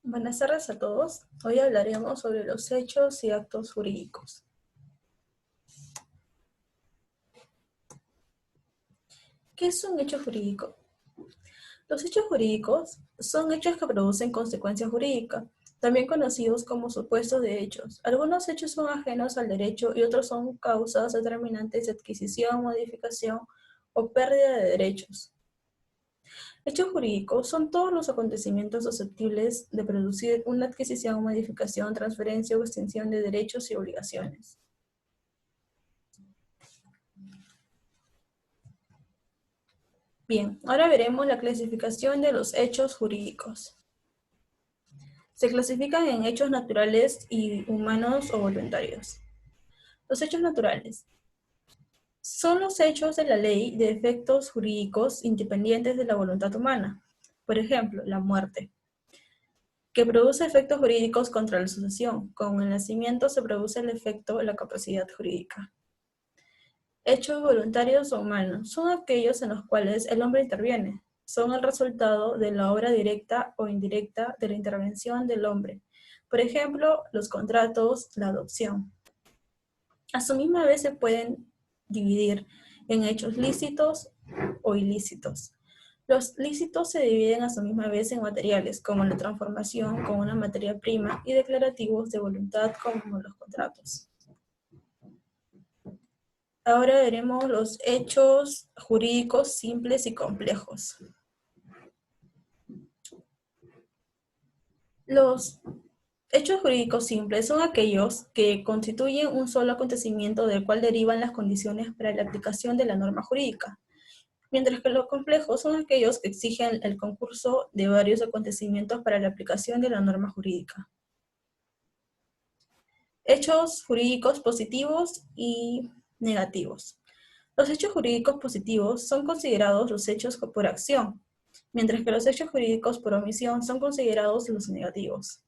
Buenas tardes a todos. Hoy hablaremos sobre los hechos y actos jurídicos. ¿Qué es un hecho jurídico? Los hechos jurídicos son hechos que producen consecuencias jurídicas, también conocidos como supuestos de hechos. Algunos hechos son ajenos al derecho y otros son causas determinantes de adquisición, modificación o pérdida de derechos. Hechos jurídicos son todos los acontecimientos susceptibles de producir una adquisición, modificación, transferencia o extinción de derechos y obligaciones. Bien, ahora veremos la clasificación de los hechos jurídicos. Se clasifican en hechos naturales y humanos o voluntarios. Los hechos naturales son los hechos de la ley de efectos jurídicos independientes de la voluntad humana. Por ejemplo, la muerte, que produce efectos jurídicos contra la sucesión. Con el nacimiento se produce el efecto de la capacidad jurídica. Hechos voluntarios o humanos son aquellos en los cuales el hombre interviene. Son el resultado de la obra directa o indirecta de la intervención del hombre. Por ejemplo, los contratos, la adopción. A su misma vez se pueden dividir en hechos lícitos o ilícitos. Los lícitos se dividen a su misma vez en materiales, como la transformación con una materia prima, y declarativos de voluntad, como los contratos. Ahora veremos los hechos jurídicos simples y complejos. Los hechos jurídicos simples son aquellos que constituyen un solo acontecimiento del cual derivan las condiciones para la aplicación de la norma jurídica, mientras que los complejos son aquellos que exigen el concurso de varios acontecimientos para la aplicación de la norma jurídica. Hechos jurídicos positivos y negativos. Los hechos jurídicos positivos son considerados los hechos por acción, mientras que los hechos jurídicos por omisión son considerados los negativos.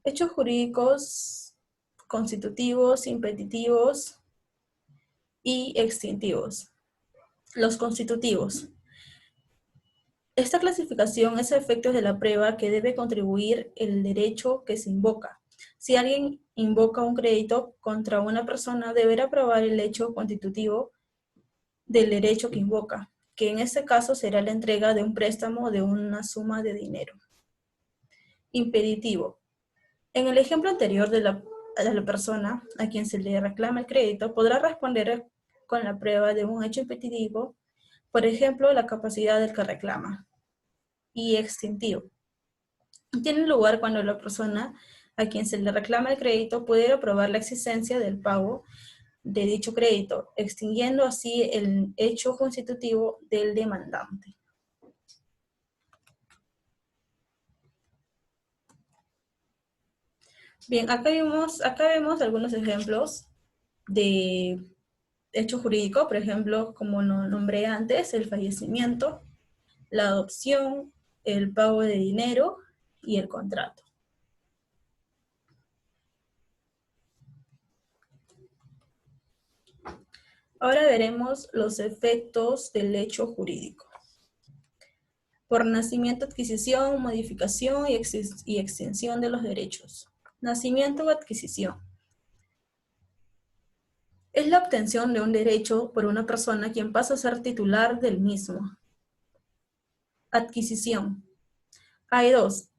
Hechos jurídicos constitutivos, impeditivos y extintivos. Los constitutivos. Esta clasificación es a efectos de la prueba que debe contribuir el derecho que se invoca. Si alguien invoca un crédito contra una persona, deberá probar el hecho constitutivo del derecho que invoca, que en este caso será la entrega de un préstamo de una suma de dinero. Impeditivo. En el ejemplo anterior de la persona a quien se le reclama el crédito podrá responder con la prueba de un hecho impeditivo, por ejemplo, la capacidad del que reclama. Y extintivo. Tiene lugar cuando la persona a quien se le reclama el crédito pudiera probar la existencia del pago de dicho crédito, extinguiendo así el hecho constitutivo del demandante. Bien, acá vemos algunos ejemplos de hecho jurídico, por ejemplo, como lo nombré antes, el fallecimiento, la adopción, el pago de dinero y el contrato. Ahora veremos los efectos del hecho jurídico. Por nacimiento, adquisición, modificación y extinción de los derechos. Nacimiento o adquisición. Es la obtención de un derecho por una persona quien pasa a ser titular del mismo. Adquisición. Hay dos: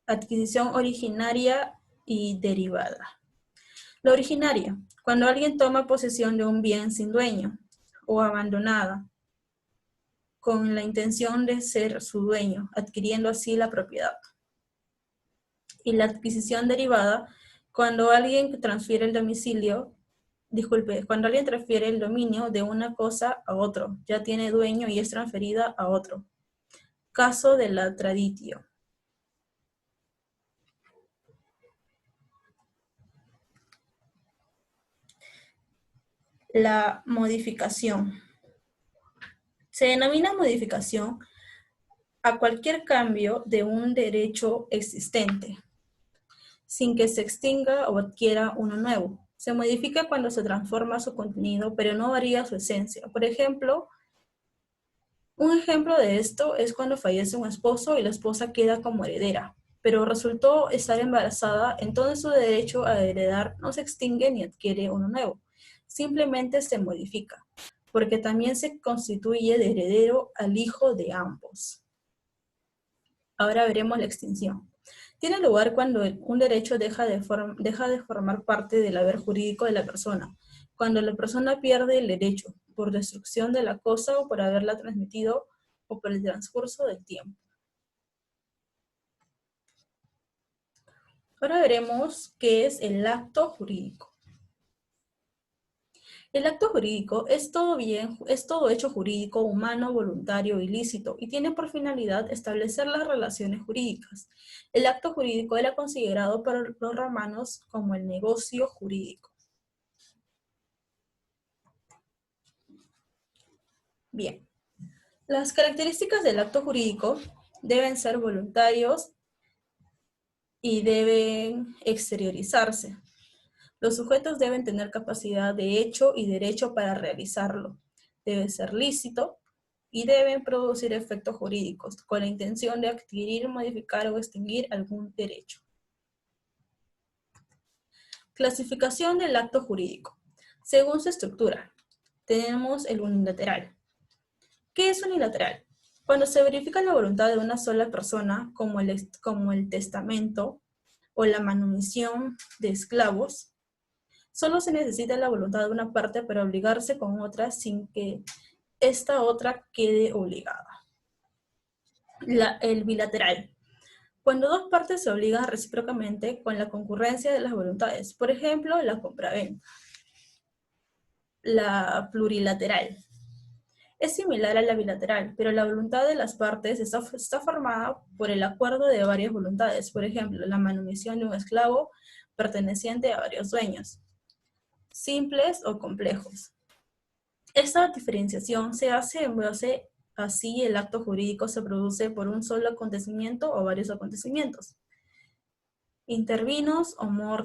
adquisición originaria y derivada. La originaria, cuando alguien toma posesión de un bien sin dueño o abandonada, con la intención de ser su dueño, adquiriendo así la propiedad. Y la adquisición derivada, cuando alguien transfiere el cuando alguien transfiere el dominio de una cosa a otro, ya tiene dueño y es transferida a otro. Caso de la traditio. La modificación. Se denomina modificación a cualquier cambio de un derecho existente, sin que se extinga o adquiera uno nuevo. Se modifica cuando se transforma su contenido, pero no varía su esencia. Por ejemplo, Un ejemplo de esto es cuando fallece un esposo y la esposa queda como heredera, pero resultó estar embarazada, entonces su derecho a heredar no se extingue ni adquiere uno nuevo, simplemente se modifica, porque también se constituye de heredero al hijo de ambos. Ahora veremos la extinción. Tiene lugar cuando un derecho deja de formar parte del haber jurídico de la persona, cuando la persona pierde el derecho por destrucción de la cosa o por haberla transmitido o por el transcurso del tiempo. Ahora veremos qué es el acto jurídico. El acto jurídico es todo hecho jurídico, humano, voluntario, ilícito, y tiene por finalidad establecer las relaciones jurídicas. El acto jurídico era considerado por los romanos como el negocio jurídico. Bien, las características del acto jurídico deben ser voluntarios y deben exteriorizarse. Los sujetos deben tener capacidad de hecho y derecho para realizarlo. Debe ser lícito y deben producir efectos jurídicos con la intención de adquirir, modificar o extinguir algún derecho. Clasificación del acto jurídico. Según su estructura, tenemos el unilateral. ¿Qué es unilateral? Cuando se verifica la voluntad de una sola persona, como el testamento o la manumisión de esclavos, solo se necesita la voluntad de una parte para obligarse con otra sin que esta otra quede obligada. El bilateral. Cuando dos partes se obligan recíprocamente con la concurrencia de las voluntades. Por ejemplo, la compraventa. La plurilateral. Es similar a la bilateral, pero la voluntad de las partes está formada por el acuerdo de varias voluntades. Por ejemplo, la manumisión de un esclavo perteneciente a varios dueños. Simples o complejos. Esta diferenciación se hace en base a si el acto jurídico se produce por un solo acontecimiento o varios acontecimientos. Intervinos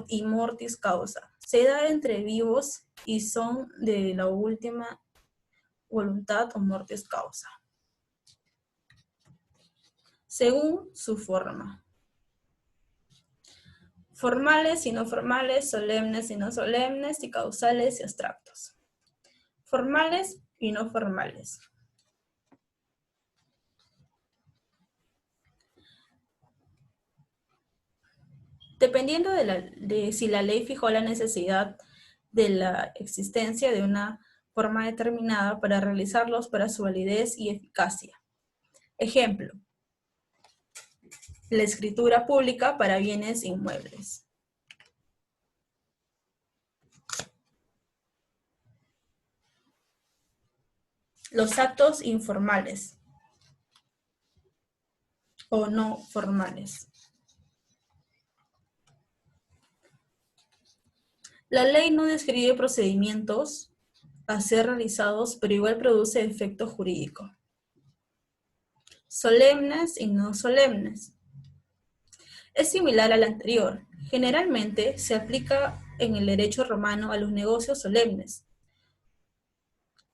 y mortis causa. Se da entre vivos y son de la última voluntad o mortis causa. Según su forma. Formales y no formales, solemnes y no solemnes, y causales y abstractos. Formales y no formales. Dependiendo de si la ley fijó la necesidad de la existencia de una forma determinada para realizarlos para su validez y eficacia. Ejemplo, la escritura pública para bienes inmuebles. Los actos informales o no formales. La ley no describe procedimientos a ser realizados, pero igual produce efecto jurídico. Solemnes y no solemnes. Es similar al anterior. Generalmente se aplica en el derecho romano a los negocios solemnes,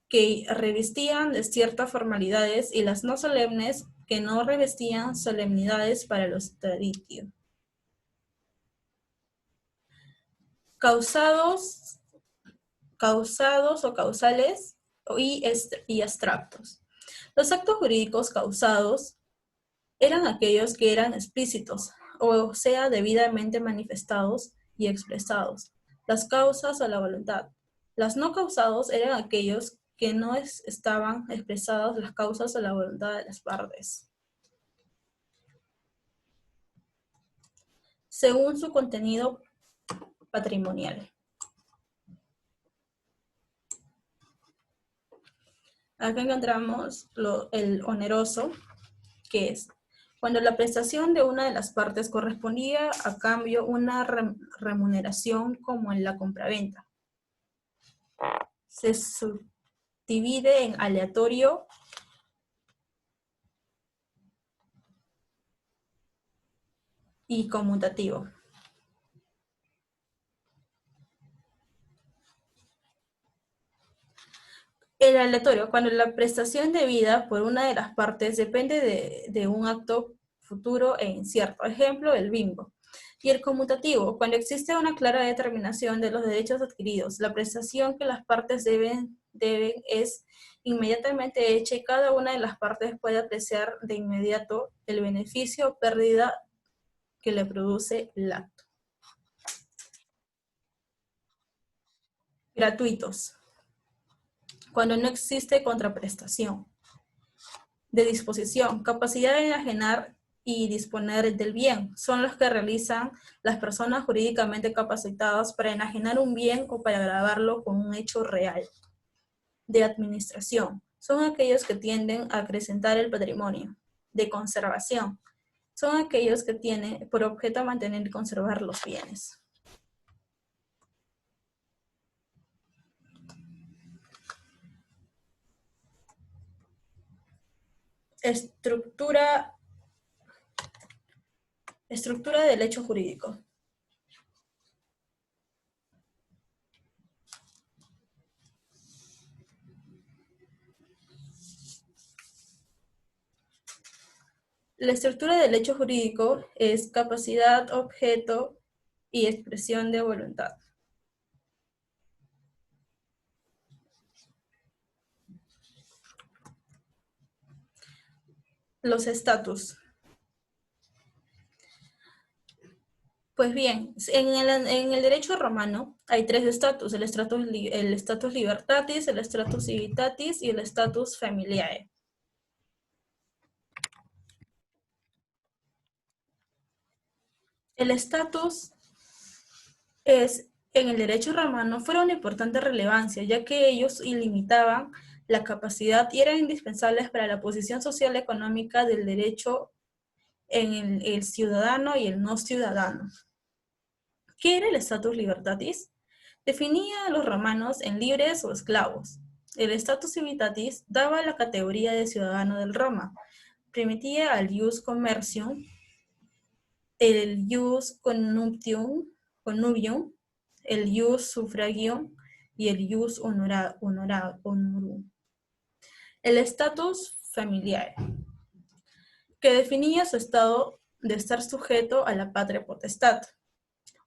que revestían de ciertas formalidades, y las no solemnes, que no revestían solemnidades para los traditio. Causados o causales y abstractos. Los actos jurídicos causados eran aquellos que eran explícitos, o sea, debidamente manifestados y expresados, las causas o la voluntad. Las no causados eran aquellos que no estaban expresadas las causas o la voluntad de las partes. Según su contenido patrimonial. Acá encontramos el oneroso, que es cuando la prestación de una de las partes correspondía a cambio una remuneración, como en la compraventa. Se subdivide en aleatorio y conmutativo. El El aleatorio, cuando la prestación debida por una de las partes depende de un acto futuro e incierto. Ejemplo, el bingo. Y el conmutativo, cuando existe una clara determinación de los derechos adquiridos, la prestación que las partes deben es inmediatamente hecha y cada una de las partes puede apreciar de inmediato el beneficio o pérdida que le produce el acto. Gratuitos, cuando no existe contraprestación. De disposición, capacidad de enajenar y disponer del bien, son los que realizan las personas jurídicamente capacitadas para enajenar un bien o para agravarlo con un hecho real. De administración, son aquellos que tienden a acrecentar el patrimonio. De conservación, son aquellos que tienen por objeto mantener y conservar los bienes. Estructura del hecho jurídico. La estructura del hecho jurídico es capacidad, objeto y expresión de voluntad. Los estatus. Pues bien, en el derecho romano hay tres estatus, el status libertatis, el status civitatis y el status familiae. El estatus en el derecho romano fueron de importante relevancia, ya que ellos ilimitaban la capacidad y eran indispensables para la posición social y económica del derecho en el ciudadano y el no ciudadano. ¿Qué era el status libertatis? Definía a los romanos en libres o esclavos. El status civitatis daba la categoría de ciudadano del Roma. Permitía al ius commercium, el ius connubium, el ius suffragium y el ius honorum. El status familiar, que definía su estado de estar sujeto a la patria potestad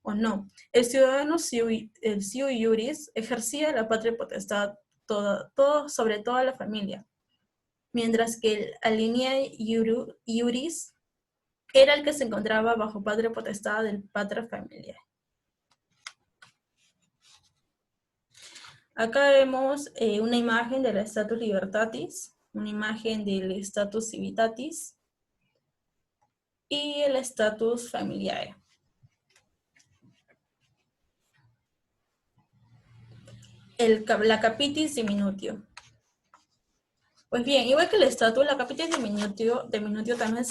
o no. El ciudadano el sui iuris ejercía la patria potestad sobre toda la familia, mientras que el alinea iuris era el que se encontraba bajo patria potestad del patria familiar. Acá vemos una imagen del status libertatis, una imagen del status civitatis y el status familiare. La capitis diminutio. Pues bien, igual que el estatus, la capitis diminutio también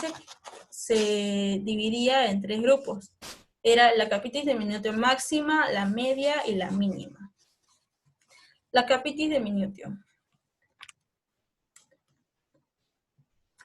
se dividía en tres grupos. Era la capitis diminutio máxima, la media y la mínima. La capitis diminutio.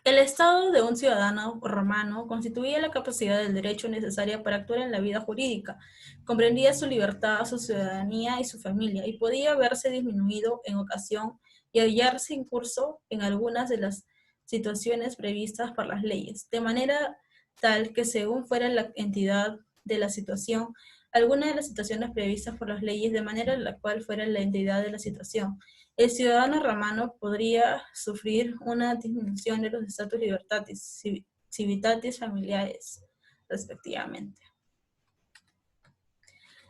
El estado de un ciudadano romano constituía la capacidad del derecho necesaria para actuar en la vida jurídica, comprendía su libertad, su ciudadanía y su familia, y podía verse disminuido en ocasión y hallarse incurso en algunas de las situaciones previstas por las leyes, de manera tal que según fuera la entidad de la situación, alguna de las situaciones previstas por las leyes, de manera en la cual fuera la entidad de la situación, el ciudadano romano podría sufrir una disminución de los estatus libertatis, civitatis familiares, respectivamente.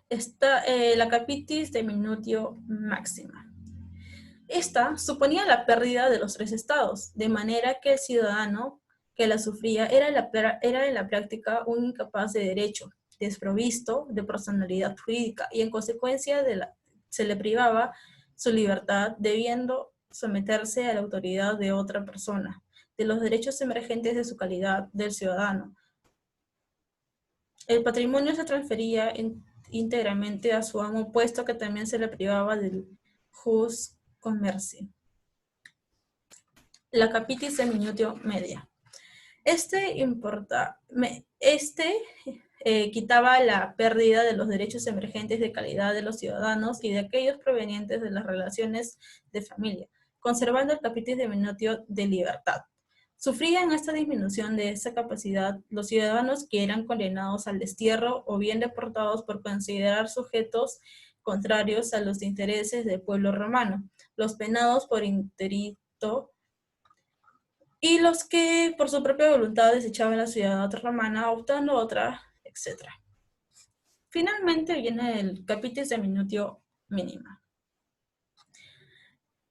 La capitis diminutio máxima. Esta suponía la pérdida de los tres estados, de manera que el ciudadano que la sufría era en la práctica un incapaz de derecho, desprovisto de personalidad jurídica y en consecuencia se le privaba su libertad, debiendo someterse a la autoridad de otra persona, de los derechos emergentes de su calidad del ciudadano. El patrimonio se transfería íntegramente a su amo, puesto que también se le privaba del jus commerci. La capitis diminutio media. Quitaba la pérdida de los derechos emergentes de calidad de los ciudadanos y de aquellos provenientes de las relaciones de familia, conservando el capitis diminutio de libertad. Sufrían esta disminución de esa capacidad los ciudadanos que eran condenados al destierro o bien deportados por considerar sujetos contrarios a los intereses del pueblo romano, los penados por interdicto y los que por su propia voluntad desechaban la ciudad romana optando otra, etc. Finalmente viene el capitis diminutio minima.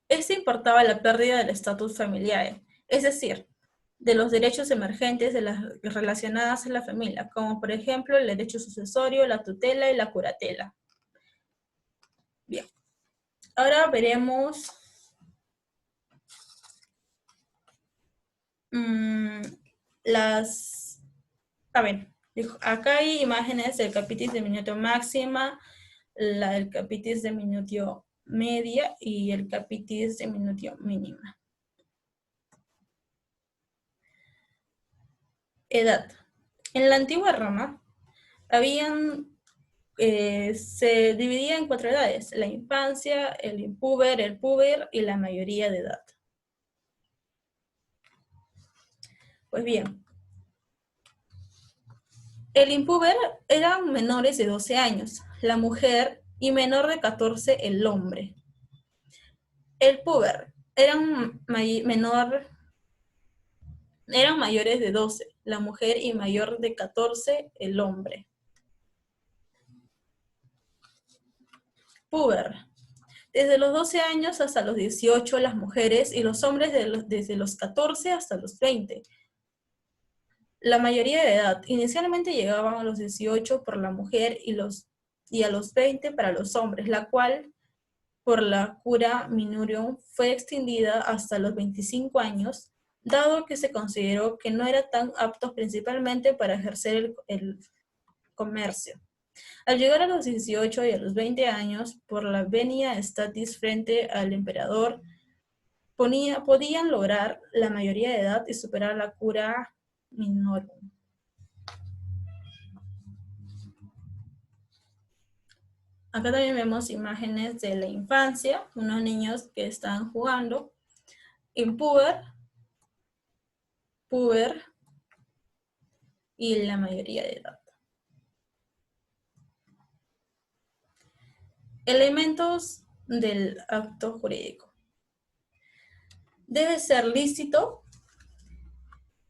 Este importaba la pérdida del estatus familiar, es decir, de los derechos emergentes de las relacionadas a la familia, como por ejemplo el derecho sucesorio, la tutela y la curatela. Bien, ahora veremos acá hay imágenes del capitis diminutio máxima, la del capitis diminutio media y el capitis diminutio mínima. Edad. En la antigua Roma se dividía en 4 edades: la infancia, el impúber, el púber y la mayoría de edad. Pues bien, el impúber eran menores de 12 años, la mujer, y menor de 14 el hombre. El púber eran mayores de 12, la mujer, y mayor de 14 el hombre. Púber. Desde los 12 años hasta los 18 las mujeres y los hombres desde los 14 hasta los 20. La mayoría de edad. Inicialmente llegaban a los 18 por la mujer y a los 20 para los hombres, la cual por la cura minorium fue extendida hasta los 25 años, dado que se consideró que no eran tan aptos principalmente para ejercer el comercio. Al llegar a los 18 y a los 20 años, por la venia statis frente al emperador, podían lograr la mayoría de edad y superar la cura minorium. Acá también vemos imágenes de la infancia, unos niños que están jugando, impúber, púber y la mayoría de edad. Elementos del acto jurídico. Debe ser lícito,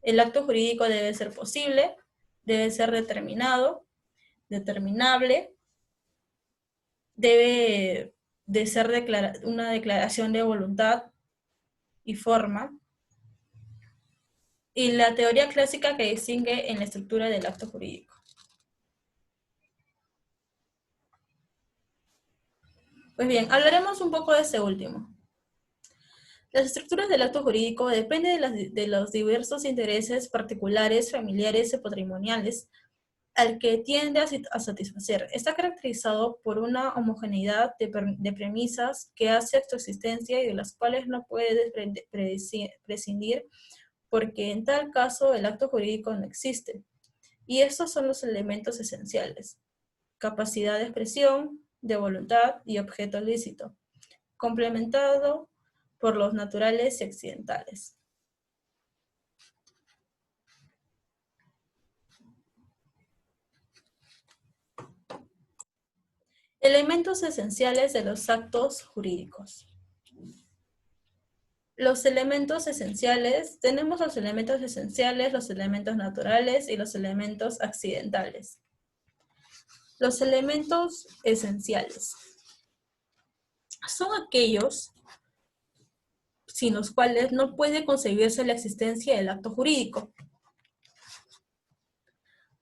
el acto jurídico debe ser posible, debe ser determinado, determinable, debe de ser una declaración de voluntad y forma, y la teoría clásica que distingue en la estructura del acto jurídico. Pues bien, hablaremos un poco de este último. Las estructuras del acto jurídico dependen de los diversos intereses particulares, familiares y patrimoniales al que tiende a satisfacer. Está caracterizado por una homogeneidad de premisas que hace su existencia y de las cuales no puede prescindir, porque en tal caso el acto jurídico no existe. Y estos son los elementos esenciales: capacidad de expresión, de voluntad y objeto lícito, complementado por los naturales y accidentales. Elementos esenciales de los actos jurídicos. Los elementos esenciales, tenemos los elementos esenciales, los elementos naturales y los elementos accidentales. Los elementos esenciales son aquellos sin los cuales no puede concebirse la existencia del acto jurídico.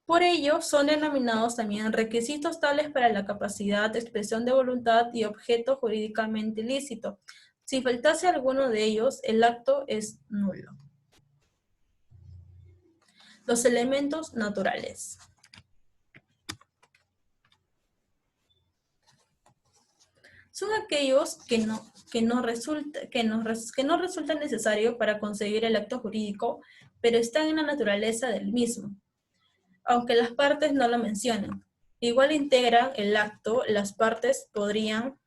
Por ello, son denominados también requisitos tales para la capacidad de expresión de voluntad y objeto jurídicamente lícito. Si faltase alguno de ellos, el acto es nulo. Los elementos naturales. Son aquellos que no resultan necesarios para concebir el acto jurídico, pero están en la naturaleza del mismo, aunque las partes no lo mencionan. Igual integran el acto, las partes podrían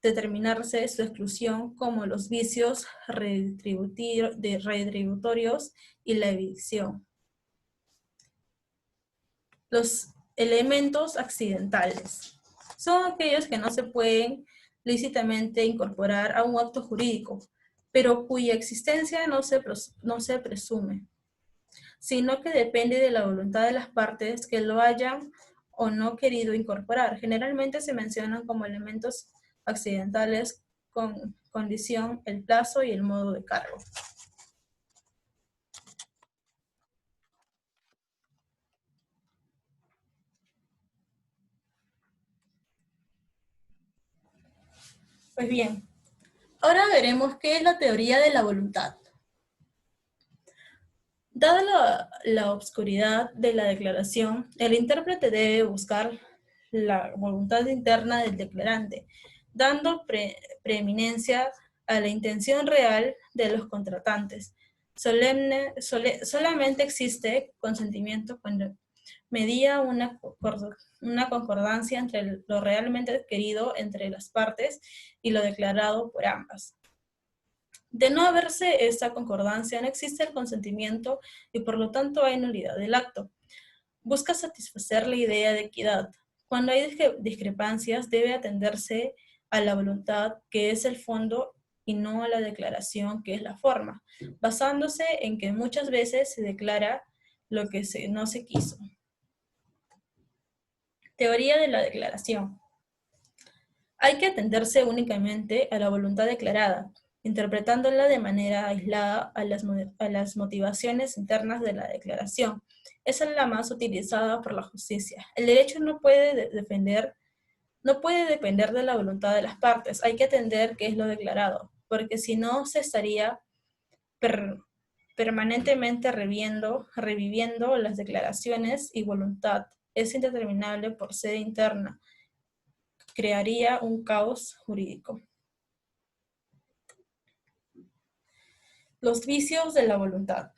determinarse su exclusión como los vicios retributorios y la evicción. Los elementos accidentales son aquellos que no se pueden lícitamente incorporar a un acto jurídico, pero cuya existencia no se presume, sino que depende de la voluntad de las partes que lo hayan o no querido incorporar. Generalmente se mencionan como elementos accidentales con condición, el plazo y el modo de cargo. Pues bien, ahora veremos qué es la teoría de la voluntad. Dada la obscuridad de la declaración, el intérprete debe buscar la voluntad interna del declarante, dando preeminencia a la intención real de los contratantes. Solamente existe consentimiento cuando medía una concordancia entre lo realmente querido entre las partes y lo declarado por ambas. De no haberse esta concordancia, no existe el consentimiento y por lo tanto hay nulidad del acto. Busca satisfacer la idea de equidad. Cuando hay discrepancias, debe atenderse a la voluntad, que es el fondo, y no a la declaración, que es la forma, basándose en que muchas veces se declara lo que no se quiso. Teoría de la declaración. Hay que atenderse únicamente a la voluntad declarada, interpretándola de manera aislada a las motivaciones internas de la declaración. Esa es la más utilizada por la justicia. El derecho no puede depender de la voluntad de las partes. Hay que atender qué es lo declarado, porque si no se estaría permanentemente reviviendo las declaraciones, y voluntad es indeterminable por ser interna. Crearía un caos jurídico. Los vicios de la voluntad.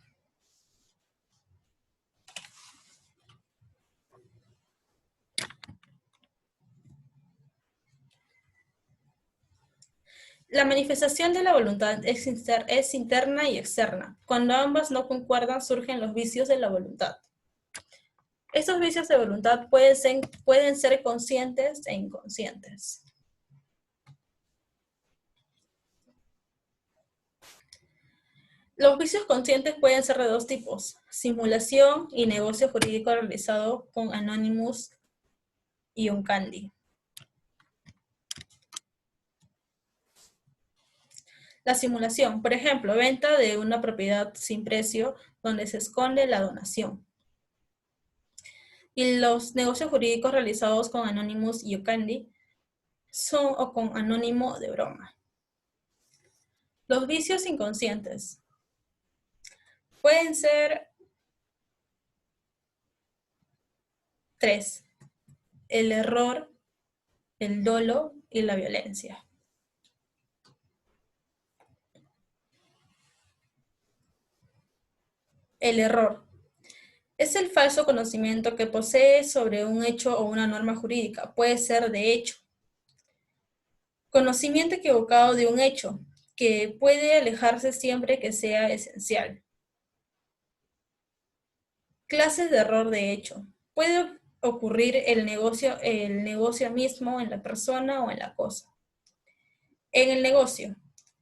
La manifestación de la voluntad es interna y externa. Cuando ambas no concuerdan, surgen los vicios de la voluntad. Estos vicios de voluntad pueden ser conscientes e inconscientes. Los vicios conscientes pueden ser de dos tipos: simulación y negocio jurídico realizado con Anonymous y Uncandi. La simulación, por ejemplo, venta de una propiedad sin precio donde se esconde la donación. Y los negocios jurídicos realizados con Anonymous y Uncandi son o con anónimo de broma. Los vicios inconscientes pueden ser 3: el error, el dolo y la violencia. El error es el falso conocimiento que posee sobre un hecho o una norma jurídica. Puede ser de hecho. Conocimiento equivocado de un hecho, que puede alejarse siempre que sea esencial. Clases de error de hecho. Puede ocurrir el negocio mismo, en la persona o en la cosa. En el negocio,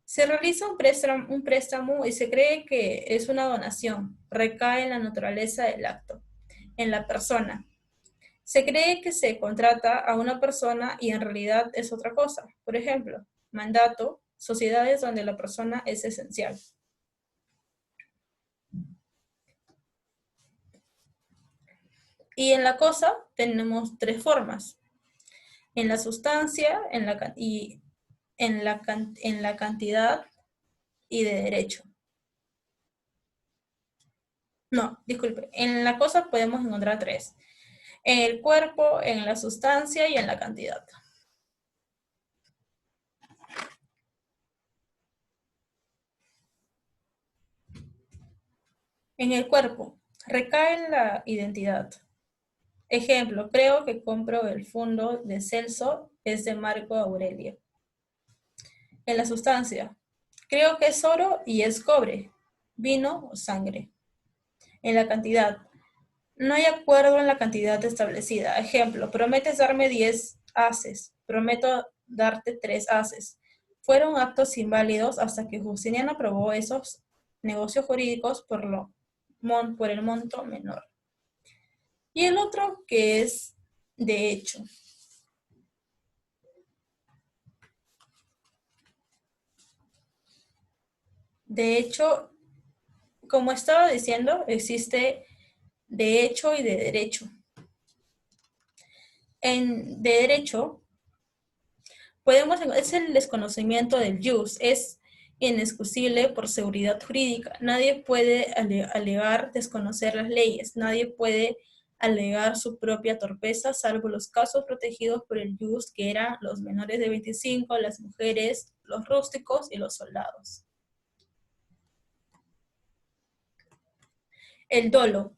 se realiza un préstamo y se cree que es una donación. Recae en la naturaleza del acto. En la persona, se cree que se contrata a una persona y en realidad es otra cosa. Por ejemplo, mandato, sociedades donde la persona es esencial. Y en la cosa tenemos 3 formas: en la sustancia, en la cantidad y de derecho. No, disculpe, en la cosa podemos encontrar 3: en el cuerpo, en la sustancia y en la cantidad. En el cuerpo, recae en la identidad. Ejemplo, creo que compro el fondo de Celso, es de Marco Aurelio. En la sustancia, creo que es oro y es cobre, vino o sangre. En la cantidad, no hay acuerdo en la cantidad establecida. Ejemplo, prometes darme 10 haces, prometo darte 3 haces. Fueron actos inválidos hasta que Justiniano aprobó esos negocios jurídicos por el monto menor. Y el otro que es de hecho. De hecho, como estaba diciendo, existe de hecho y de derecho. De derecho, es el desconocimiento del jus, es inexcusable por seguridad jurídica. Nadie puede alegar desconocer las leyes, nadie puede alegar su propia torpeza, salvo los casos protegidos por el jus, que eran los menores de 25, las mujeres, los rústicos y los soldados. El dolo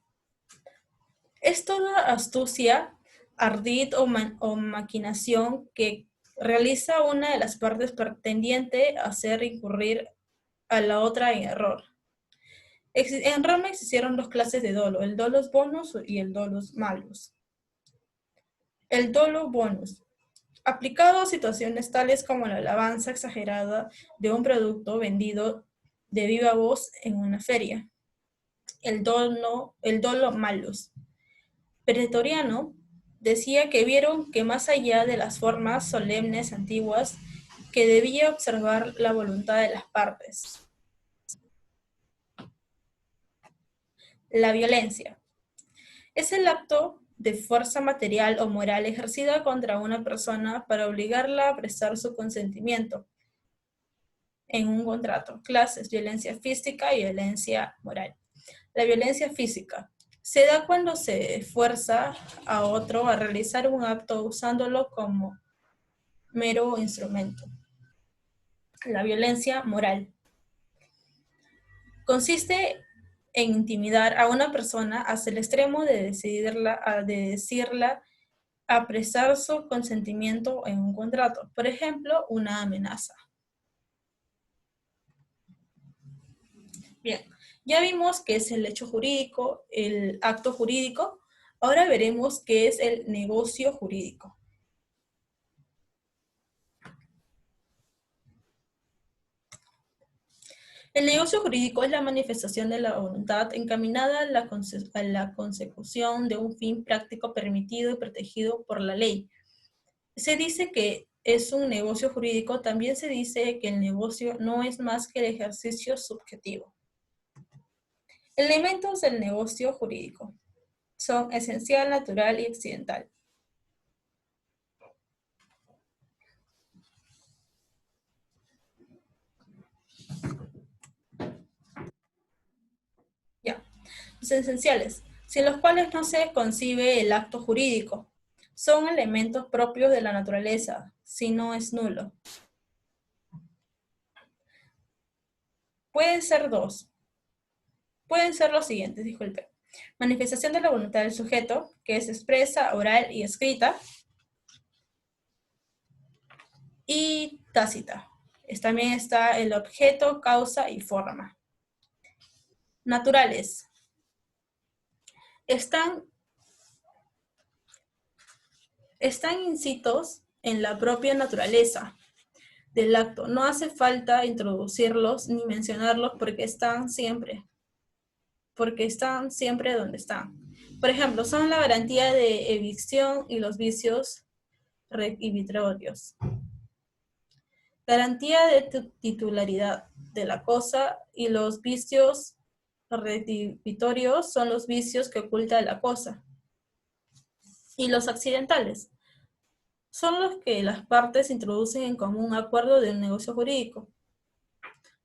es toda astucia, ardid o maquinación que realiza una de las partes pretendiente a hacer incurrir a la otra en error. En Roma existieron dos clases de dolo, el dolus bonus y el dolus malus. El dolo bonus, aplicado a situaciones tales como la alabanza exagerada de un producto vendido de viva voz en una feria. El dolo malus, Pretoriano decía que vieron que más allá de las formas solemnes antiguas, que debía observar la voluntad de las partes. La violencia es el acto de fuerza material o moral ejercida contra una persona para obligarla a prestar su consentimiento en un contrato. Clases: violencia física y violencia moral. La violencia física se da cuando se fuerza a otro a realizar un acto usándolo como mero instrumento. La violencia moral consiste en intimidar a una persona hasta el extremo de decirla a prestar su consentimiento en un contrato. Por ejemplo, una amenaza. Bien, ya vimos qué es el hecho jurídico, el acto jurídico. Ahora veremos qué es el negocio jurídico. El negocio jurídico es la manifestación de la voluntad encaminada a la consecución de un fin práctico permitido y protegido por la ley. Se dice que es un negocio jurídico, también se dice que el negocio no es más que el ejercicio subjetivo. Elementos del negocio jurídico son esencial, natural y accidental. Ya. Los esenciales, sin los cuales no se concibe el acto jurídico, son elementos propios de la naturaleza, si no es nulo. Pueden ser los siguientes, disculpe. Manifestación de la voluntad del sujeto, que es expresa, oral y escrita, y tácita. También está el objeto, causa y forma. Naturales. Están incisos en la propia naturaleza del acto. No hace falta introducirlos ni mencionarlos porque están siempre donde están. Por ejemplo, son la garantía de evicción y los vicios requisitorios. Garantía de titularidad de la cosa y los vicios requisitorios son los vicios que oculta la cosa. Y los accidentales son los que las partes introducen en común acuerdo de un negocio jurídico.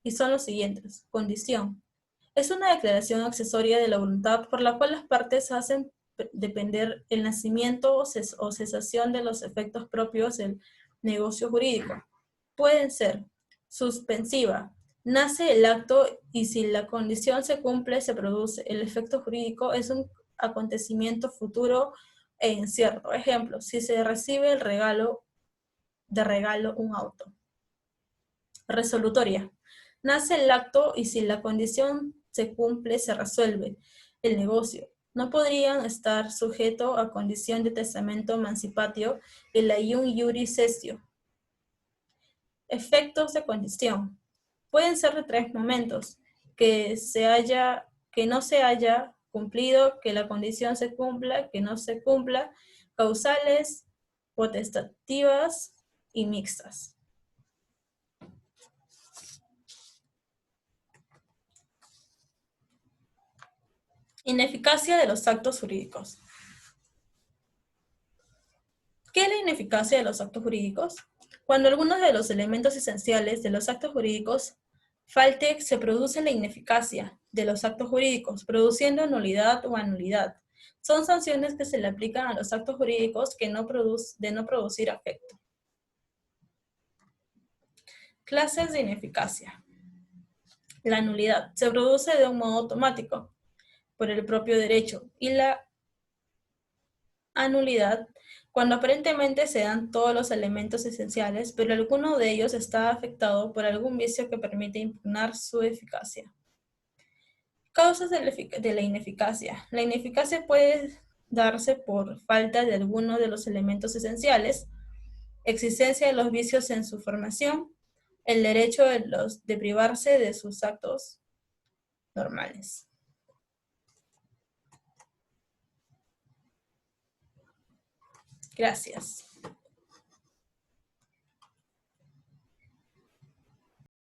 Y son los siguientes. Condición. Es una declaración accesoria de la voluntad por la cual las partes hacen depender el nacimiento o cesación de los efectos propios del negocio jurídico. Pueden ser suspensiva. Nace el acto y si la condición se cumple, se produce. El efecto jurídico es un acontecimiento futuro e incierto. Ejemplo, si se recibe de regalo un auto. Resolutoria. Nace el acto y si la condición se cumple, se resuelve el negocio. No podrían estar sujeto a condición de testamento emancipatio y la iun iuris cessio. Efectos de condición. Pueden ser de tres momentos: que no se haya cumplido, que la condición se cumpla, que no se cumpla, causales, potestativas y mixtas. Ineficacia de los actos jurídicos. ¿Qué es la ineficacia de los actos jurídicos? Cuando algunos de los elementos esenciales de los actos jurídicos falte, se produce la ineficacia de los actos jurídicos, produciendo nulidad o anulidad. Son sanciones que se le aplican a los actos jurídicos de no producir afecto. Clases de ineficacia. La nulidad se produce de un modo automático por el propio derecho y la anulidad cuando aparentemente se dan todos los elementos esenciales, pero alguno de ellos está afectado por algún vicio que permite impugnar su eficacia. Causas de la ineficacia. La ineficacia puede darse por falta de alguno de los elementos esenciales, existencia de los vicios en su formación, el derecho de privarse de sus actos normales. Gracias.